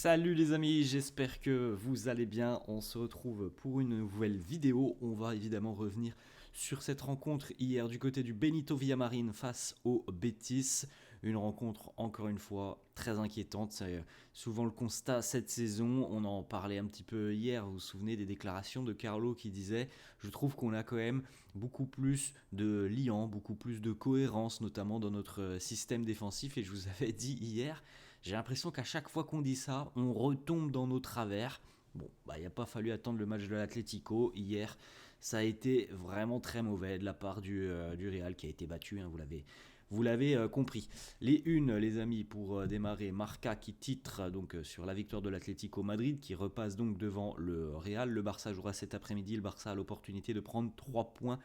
Salut les amis, j'espère que vous allez bien. On se retrouve pour une nouvelle vidéo. On va évidemment revenir sur cette rencontre hier du côté du Benito Villamarín face au Betis. Une rencontre encore une fois très inquiétante. C'est souvent le constat cette saison. On en parlait un petit peu hier. Vous vous souvenez des déclarations de Carlo qui disait: je trouve qu'on a quand même beaucoup plus de liant, beaucoup plus de cohérence, notamment dans notre système défensif. Et je vous avais dit hier, j'ai l'impression qu'à chaque fois qu'on dit ça, on retombe dans nos travers. Bon, il n'y a pas fallu attendre le match de l'Atlético. Hier, ça a été vraiment très mauvais de la part du Real qui a été battu, hein, vous l'avez compris. Les unes, les amis, pour démarrer, Marca qui titre donc sur la victoire de l'Atlético Madrid, qui repasse donc devant le Real. Le Barça jouera cet après-midi. Le Barça a l'opportunité de prendre 3 points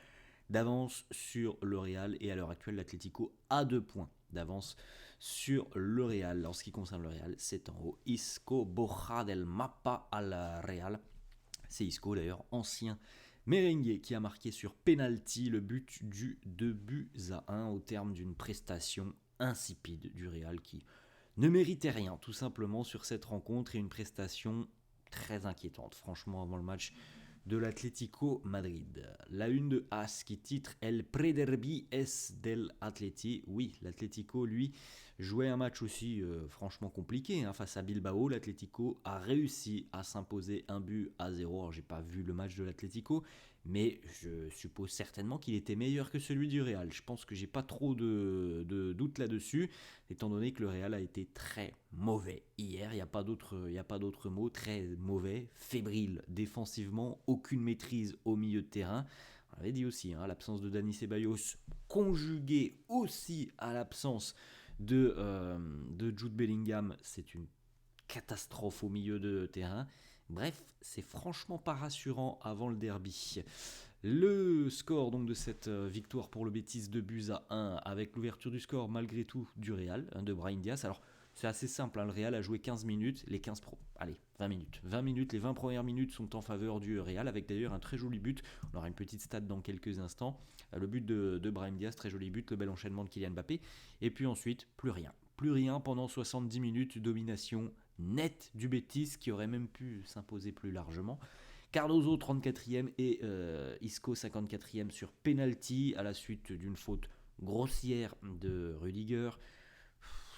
d'avance sur le Real, et à l'heure actuelle l'Atlético a 2 points d'avance sur le Real. En ce qui concerne le Real, c'est en haut. Isco borra del mapa al Real. C'est Isco d'ailleurs, ancien merengue, qui a marqué sur penalty le but du 2-1 au terme d'une prestation insipide du Real qui ne méritait rien tout simplement sur cette rencontre, et une prestation très inquiétante franchement avant le match de l'Atlético Madrid. La une de As qui titre El Prederbi es del Atleti. Oui, l'Atlético, lui, jouait un match aussi franchement compliqué face à Bilbao. L'Atlético a réussi à s'imposer 1-0. Alors, j'ai pas vu le match de l'Atlético, mais je suppose certainement qu'il était meilleur que celui du Real. Je pense que j'ai pas trop de doute là-dessus, étant donné que le Real a été très mauvais hier. Il n'y a pas d'autre mot. Très mauvais, fébrile défensivement, aucune maîtrise au milieu de terrain. On avait dit aussi, l'absence de Dani Ceballos, conjuguée aussi à l'absence de Jude Bellingham, c'est une catastrophe au milieu de terrain. Bref, c'est franchement pas rassurant avant le derby. Le score donc de cette victoire pour le Betis, 2-1, avec l'ouverture du score malgré tout du Real, de Brahim Diaz. Alors c'est assez simple, le Real a joué 15 minutes, les 20 minutes. 20 minutes, les 20 premières minutes sont en faveur du Real, avec d'ailleurs un très joli but. On aura une petite stat dans quelques instants. Le but de Brahim Diaz, très joli but, le bel enchaînement de Kylian Mbappé. Et puis ensuite, plus rien. Plus rien pendant 70 minutes, domination nette du Betis qui aurait même pu s'imposer plus largement. Cardozo 34e et Isco 54e sur penalty à la suite d'une faute grossière de Rudiger.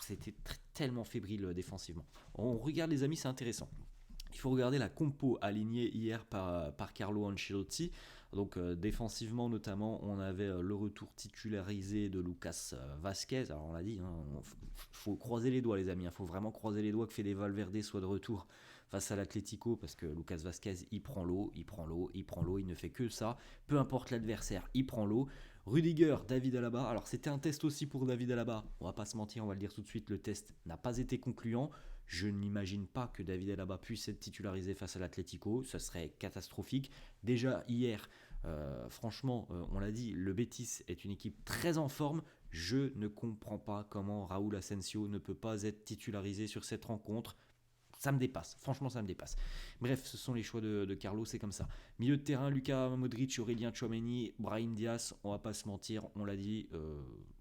C'était tellement fébrile défensivement. On regarde les amis, c'est intéressant. Il faut regarder la compo alignée hier par Carlo Ancelotti. Donc défensivement notamment, on avait le retour titularisé de Lucas Vazquez. Alors on l'a dit, faut croiser les doigts les amis. Faut vraiment croiser les doigts que Fede Valverde soit de retour face à l'Atlético, parce que Lucas Vazquez, il prend l'eau, il ne fait que ça. Peu importe l'adversaire, il prend l'eau. Rudiger, David Alaba. Alors c'était un test aussi pour David Alaba. On va pas se mentir, on va le dire tout de suite, le test n'a pas été concluant. Je n'imagine pas que David Alaba puisse être titularisé face à l'Atlético, ça serait catastrophique. Déjà hier, franchement, on l'a dit, le Betis est une équipe très en forme. Je ne comprends pas comment Raúl Asensio ne peut pas être titularisé sur cette rencontre. Ça me dépasse, franchement ça me dépasse. Bref, ce sont les choix de Carlo, c'est comme ça. Milieu de terrain, Luka Modric, Aurélien Tchouameni, Brahim Diaz, on va pas se mentir, on l'a dit,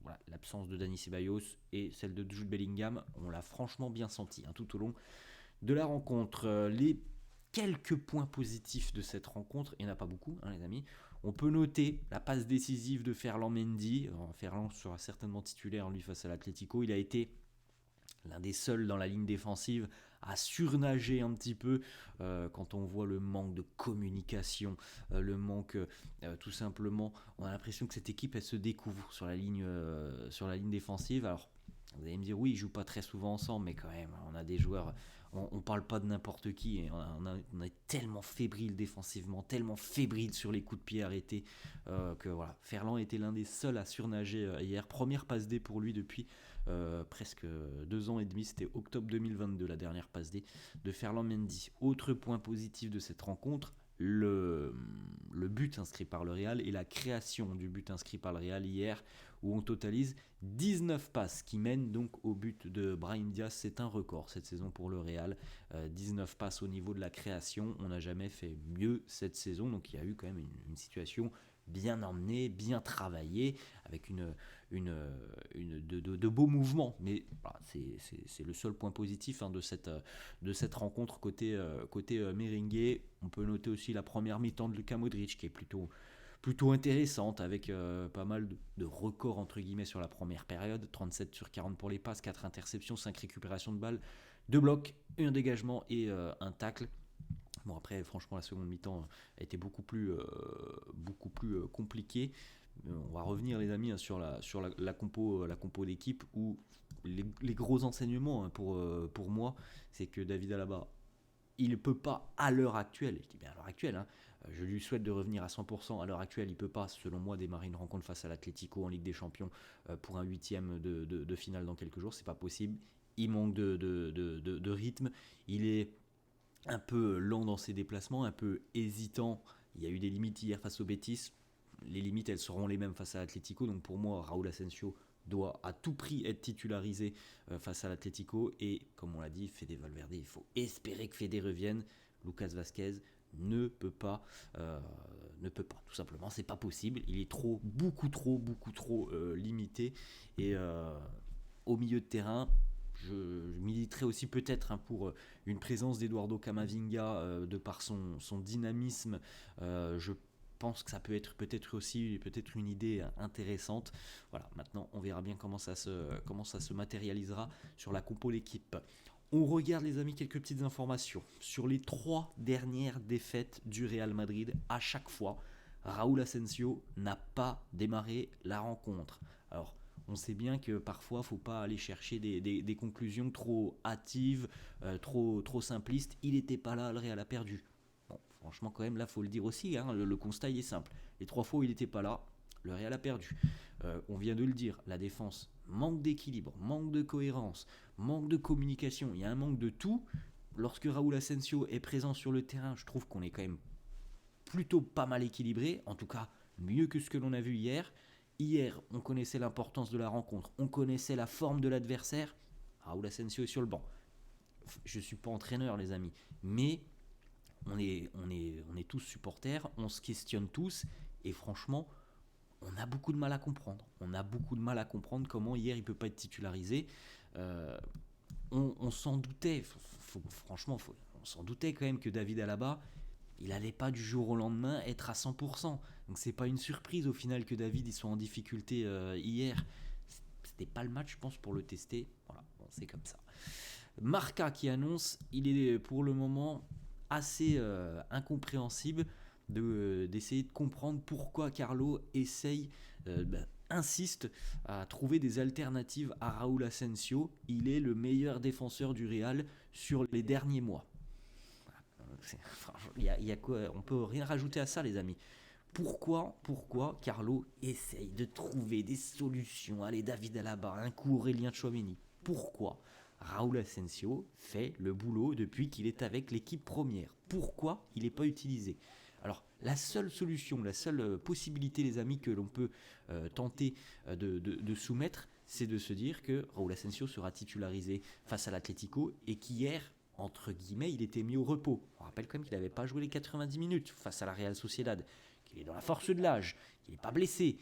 voilà, l'absence de Dani Ceballos et celle de Jude Bellingham, on l'a franchement bien senti tout au long de la rencontre. Les quelques points positifs de cette rencontre, il n'y en a pas beaucoup les amis. On peut noter la passe décisive de Ferland Mendy. Ferland sera certainement titulaire lui face à l'Atlético, il a été l'un des seuls dans la ligne défensive à surnager un petit peu quand on voit le manque de communication, le manque tout simplement, on a l'impression que cette équipe elle se découvre sur la ligne défensive. Alors vous allez me dire oui, ils jouent pas très souvent ensemble, mais quand même on a des joueurs, on parle pas de n'importe qui, et on est tellement fébrile défensivement, tellement fébrile sur les coups de pied arrêtés, que voilà, Ferland était l'un des seuls à surnager hier. Première passe D pour lui depuis presque 2 ans et demi, c'était octobre 2022 la dernière passe D de Ferland Mendy. Autre point positif de cette rencontre, le but inscrit par le Real et la création du but inscrit par le Real hier, où on totalise 19 passes qui mènent donc au but de Brahim Diaz. C'est un record cette saison pour le Real, 19 passes au niveau de la création, on n'a jamais fait mieux cette saison, donc il y a eu quand même une situation bien emmené, bien travaillé, avec de beaux mouvements. Mais voilà, c'est le seul point positif de cette rencontre côté merengue. On peut noter aussi la première mi-temps de Luka Modric qui est plutôt intéressante avec pas mal de records entre guillemets sur la première période, 37 sur 40 pour les passes, 4 interceptions, 5 récupérations de balles, 2 blocs, un dégagement et un tacle. Bon après franchement la seconde mi-temps a été beaucoup plus compliquée. On va revenir les amis sur la compo d'équipe où les gros enseignements pour moi c'est que David Alaba il ne peut pas à l'heure actuelle, je dis bien à l'heure actuelle, je lui souhaite de revenir à 100%, à l'heure actuelle il ne peut pas selon moi démarrer une rencontre face à l'Atlético en Ligue des Champions pour un huitième de finale dans quelques jours, c'est pas possible, il manque de rythme, il est un peu lent dans ses déplacements, un peu hésitant, il y a eu des limites hier face au Betis, les limites elles seront les mêmes face à l'Atlético, donc pour moi Raúl Asensio doit à tout prix être titularisé face à l'Atlético et comme on l'a dit, Fede Valverde, il faut espérer que Fede revienne. Lucas Vazquez ne peut pas, tout simplement, c'est pas possible. Il est beaucoup trop limité et au milieu de terrain. Je militerai aussi peut-être pour une présence d'Eduardo Camavinga de par son dynamisme. Je pense que ça peut être peut-être aussi une idée intéressante. Voilà, maintenant on verra bien comment ça se matérialisera sur la compo d'équipe. On regarde les amis quelques petites informations. Sur les 3 dernières défaites du Real Madrid, à chaque fois, Raúl Asensio n'a pas démarré la rencontre. Alors, on sait bien que parfois, il ne faut pas aller chercher des conclusions trop hâtives, trop simplistes. Il n'était pas là, le Real a perdu. Bon, franchement, quand même, là, il faut le dire aussi. Le constat, il est simple. Les 3 fois où il n'était pas là, le Real a perdu. On vient de le dire, la défense manque d'équilibre, manque de cohérence, manque de communication. Il y a un manque de tout. Lorsque Raúl Asensio est présent sur le terrain, je trouve qu'on est quand même plutôt pas mal équilibré. En tout cas, mieux que ce que l'on a vu hier. Hier, on connaissait l'importance de la rencontre, on connaissait la forme de l'adversaire. Raúl Asensio est sur le banc. Je ne suis pas entraîneur, les amis, mais on est tous supporters, on se questionne tous, et franchement, on a beaucoup de mal à comprendre. On a beaucoup de mal à comprendre comment hier il ne peut pas être titularisé. On s'en doutait, franchement, on s'en doutait quand même que David Alaba, il n'allait pas du jour au lendemain être à 100%. Donc c'est pas une surprise au final que David il soit en difficulté hier. C'était pas le match, je pense, pour le tester. Voilà, bon, c'est comme ça. Marca qui annonce, il est pour le moment assez incompréhensible d'essayer de comprendre pourquoi Carlo insiste à trouver des alternatives à Raúl Asensio. Il est le meilleur défenseur du Real sur les derniers mois. Y a quoi, on peut rien rajouter à ça, les amis. Pourquoi Carlo essaye de trouver des solutions? Allez, David Alaba, un coup Aurélien Tchouaméni. Pourquoi Raúl Asensio fait le boulot depuis qu'il est avec l'équipe première? Pourquoi il n'est pas utilisé? Alors, la seule solution, la seule possibilité, les amis, que l'on peut tenter de soumettre, c'est de se dire que Raúl Asensio sera titularisé face à l'Atlético et qu'hier, entre guillemets, il était mis au repos. On rappelle quand même qu'il n'avait pas joué les 90 minutes face à la Real Sociedad, qu'il est dans la force de l'âge, qu'il n'est pas blessé.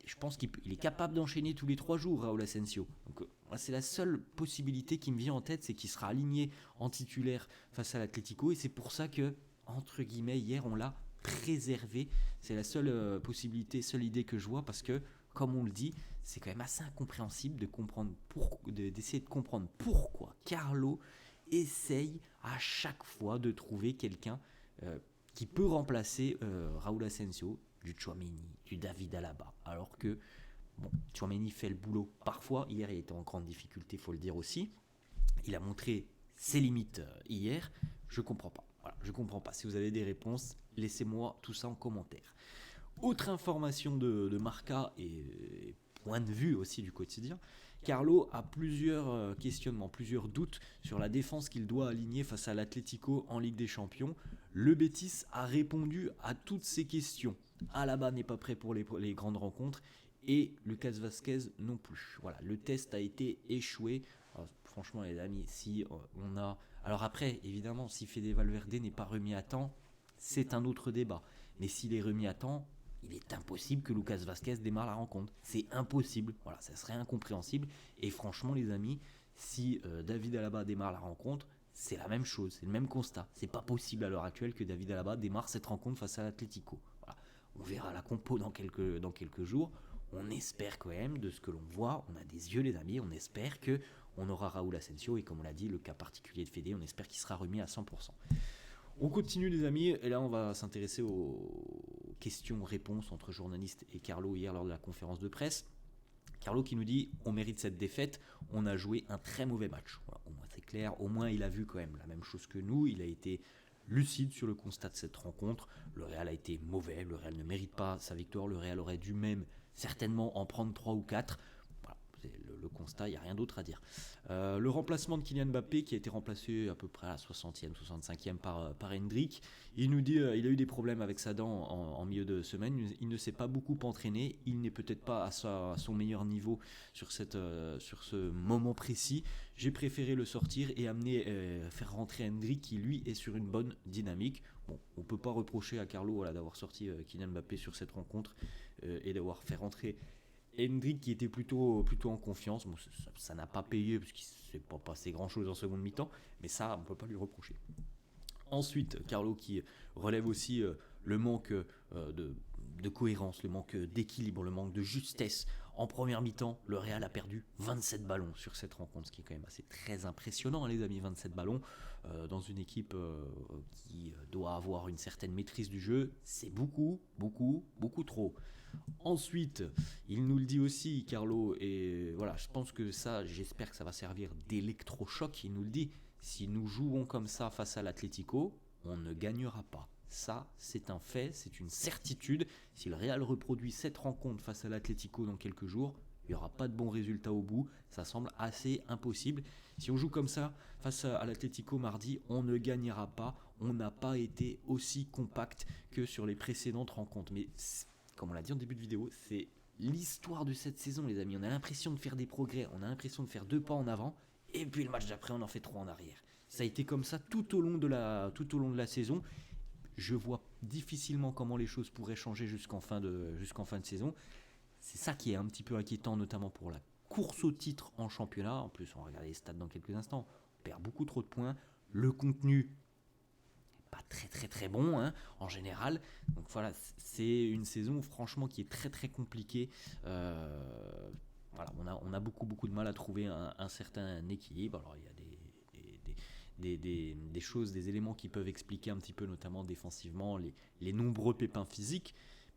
Et je pense qu'il est capable d'enchaîner tous les 3 jours, Raúl Asensio. Donc, c'est la seule possibilité qui me vient en tête, c'est qu'il sera aligné en titulaire face à l'Atlético. Et c'est pour ça que, entre guillemets, hier, on l'a préservé. C'est la seule possibilité, seule idée que je vois, parce que, comme on le dit, c'est quand même assez incompréhensible d'essayer de comprendre pourquoi Carlo essaye à chaque fois de trouver quelqu'un qui peut remplacer Raúl Asensio, du Tchouaméni, du David Alaba. Alors que Tchouaméni fait le boulot parfois. Hier, il était en grande difficulté, il faut le dire aussi. Il a montré ses limites hier. Je comprends pas. Voilà, je comprends pas. Si vous avez des réponses, laissez-moi tout ça en commentaire. Autre information de Marca et point de vue aussi du quotidien, Carlo a plusieurs questionnements, plusieurs doutes sur la défense qu'il doit aligner face à l'Atlético en Ligue des Champions. Le Betis a répondu à toutes ces questions. Alaba n'est pas prêt pour les grandes rencontres et Lucas Vazquez non plus. Voilà, le test a été échoué. Alors, franchement les amis, si on a... Alors après, évidemment, si Fede Valverde n'est pas remis à temps, c'est un autre débat. Mais s'il est remis à temps, il est impossible que Lucas Vazquez démarre la rencontre. C'est impossible. Voilà, ça serait incompréhensible. Et franchement, les amis, si David Alaba démarre la rencontre, c'est la même chose, c'est le même constat. C'est pas possible à l'heure actuelle que David Alaba démarre cette rencontre face à l'Atlético. Voilà. On verra la compo dans quelques jours. On espère quand même, de ce que l'on voit, on a des yeux les amis, on espère que on aura Raúl Asensio et comme on l'a dit, le cas particulier de Fede, on espère qu'il sera remis à 100%. On continue les amis, et là on va s'intéresser aux questions-réponses entre journalistes et Carlo hier lors de la conférence de presse. Carlo qui nous dit on mérite cette défaite, on a joué un très mauvais match. Voilà, au moins c'est clair, au moins il a vu quand même la même chose que nous, il a été lucide sur le constat de cette rencontre. Le Real a été mauvais, le Real ne mérite pas sa victoire, le Real aurait dû même certainement en prendre 3 ou 4. Voilà, c'est le constat, il n'y a rien d'autre à dire. Le remplacement de Kylian Mbappé qui a été remplacé à peu près à la 60e, 65e par Hendrick. Il nous dit il a eu des problèmes avec sa dent en milieu de semaine, il ne s'est pas beaucoup entraîné, il n'est peut-être pas à son meilleur niveau sur ce moment précis. J'ai préféré le sortir et faire rentrer Hendrick qui lui est sur une bonne dynamique. Bon, on ne peut pas reprocher à Carlo d'avoir sorti Kylian Mbappé sur cette rencontre et d'avoir fait rentrer Hendrick qui était plutôt en confiance. Bon, ça n'a pas payé parce qu'il ne s'est pas passé grand chose en seconde mi-temps, mais ça on ne peut pas lui reprocher. Ensuite, Carlo qui relève aussi le manque de cohérence, le manque d'équilibre, le manque de justesse. En première mi-temps, le Real a perdu 27 ballons sur cette rencontre, ce qui est quand même assez très impressionnant, les amis, 27 ballons. Dans une équipe qui doit avoir une certaine maîtrise du jeu, c'est beaucoup trop. Ensuite, il nous le dit aussi, Carlo, et voilà, je pense que ça, j'espère que ça va servir d'électrochoc, il nous le dit. Si nous jouons comme ça face à l'Atlético, on ne gagnera pas. Ça, c'est un fait, c'est une certitude. Si le Real reproduit cette rencontre face à l'Atlético dans quelques jours, il n'y aura pas de bons résultats au bout. Ça semble assez impossible. Si on joue comme ça face à l'Atlético mardi, on ne gagnera pas. On n'a pas été aussi compact que sur les précédentes rencontres. Mais comme on l'a dit en début de vidéo, c'est l'histoire de cette saison, les amis. On a l'impression de faire des progrès, on a l'impression de faire 2 pas en avant. Et puis le match d'après, on en fait 3 en arrière. Ça a été comme ça tout au long de la saison. Je vois difficilement comment les choses pourraient changer jusqu'en fin de saison. C'est ça qui est un petit peu inquiétant, notamment pour la course au titre en championnat. En plus, on va regarder les stats dans quelques instants. On perd beaucoup trop de points. Le contenu n'est pas très bon en général. Donc voilà, c'est une saison franchement qui est très compliquée. Voilà, on a beaucoup de mal à trouver un certain équilibre. Alors il y a des choses, des éléments qui peuvent expliquer un petit peu, notamment défensivement, les nombreux pépins physiques,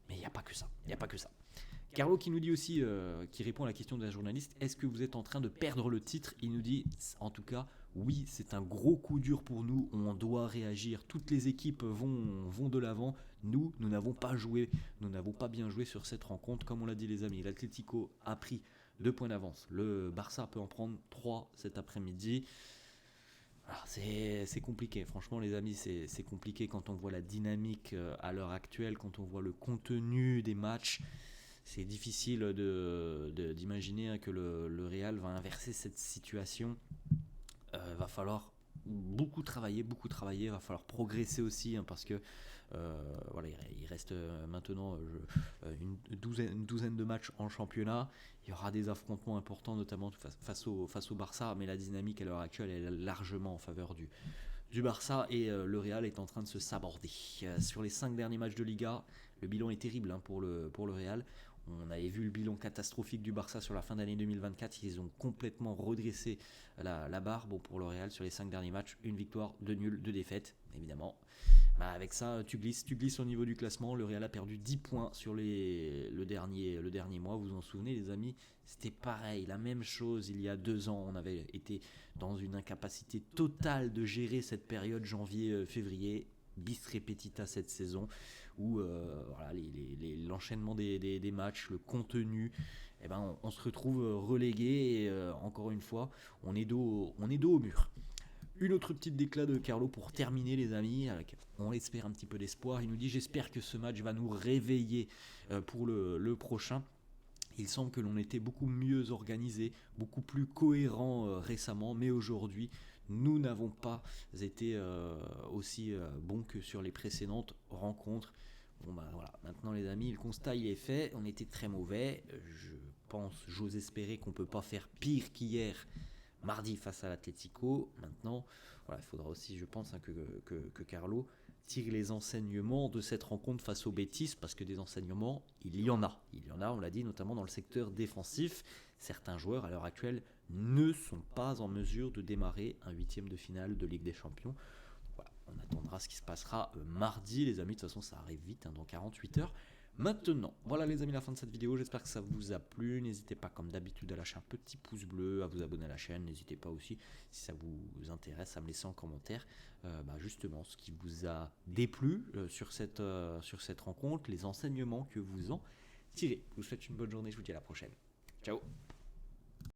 mais il n'y a pas que ça. Carlo qui nous dit aussi, qui répond à la question de la journaliste, est-ce que vous êtes en train de perdre le titre? Il nous dit, en tout cas, oui, c'est un gros coup dur pour nous, on doit réagir, toutes les équipes vont de l'avant, nous n'avons pas joué, nous n'avons pas bien joué sur cette rencontre, comme on l'a dit les amis, l'Atlético a pris 2 points d'avance, le Barça peut en prendre 3 cet après-midi. Alors c'est compliqué, franchement les amis, c'est compliqué quand on voit la dynamique à l'heure actuelle, quand on voit le contenu des matchs. C'est difficile d'imaginer que le Real va inverser cette situation. Va falloir beaucoup travailler, va falloir progresser aussi parce que voilà, il reste maintenant une douzaine de matchs en championnat. Il y aura des affrontements importants, notamment face au Barça, mais la dynamique à l'heure actuelle est largement en faveur du Barça et le Real est en train de se saborder. Sur les 5 derniers matchs de Liga, le bilan est terrible pour le Real. On avait vu le bilan catastrophique du Barça sur la fin d'année 2024. Ils ont complètement redressé la barre. Bon, pour le Real, sur les 5 derniers matchs, 1 victoire, 2 nuls, 2 défaites, évidemment. Avec ça, tu glisses au niveau du classement. Le Real a perdu 10 points sur le dernier mois. Vous vous en souvenez, les amis? C'était pareil, la même chose il y a 2 ans. On avait été dans une incapacité totale de gérer cette période janvier-février. Bis repetita cette saison où voilà, l'enchaînement des matchs, le contenu, on se retrouve relégué et encore une fois on est dos au mur. Une autre petite déclat de Carlo pour terminer les amis, avec, on l'espère, un petit peu d'espoir. Il nous dit: j'espère que ce match va nous réveiller pour le prochain. Il semble que l'on était beaucoup mieux organisé, beaucoup plus cohérent récemment, mais aujourd'hui, nous n'avons pas été aussi bons que sur les précédentes rencontres. Bon bah voilà, maintenant les amis, le constat il est fait, on était très mauvais. J'ose espérer qu'on peut pas faire pire qu'hier, mardi face à l'Atlético. Maintenant, voilà, il faudra aussi, je pense, hein, que Carlo tire les enseignements de cette rencontre face au Betis, parce que des enseignements, il y en a. Il y en a, on l'a dit, notamment dans le secteur défensif. Certains joueurs, à l'heure actuelle, ne sont pas en mesure de démarrer un huitième de finale de Ligue des Champions. Voilà, on attendra ce qui se passera mardi, les amis. De toute façon, ça arrive vite, hein, dans 48 heures. Maintenant, voilà les amis, la fin de cette vidéo. J'espère que ça vous a plu. N'hésitez pas, comme d'habitude, à lâcher un petit pouce bleu, à vous abonner à la chaîne. N'hésitez pas aussi, si ça vous intéresse, à me laisser en commentaire justement ce qui vous a déplu sur cette rencontre, les enseignements que vous en tirez. Je vous souhaite une bonne journée. Je vous dis à la prochaine. Ciao.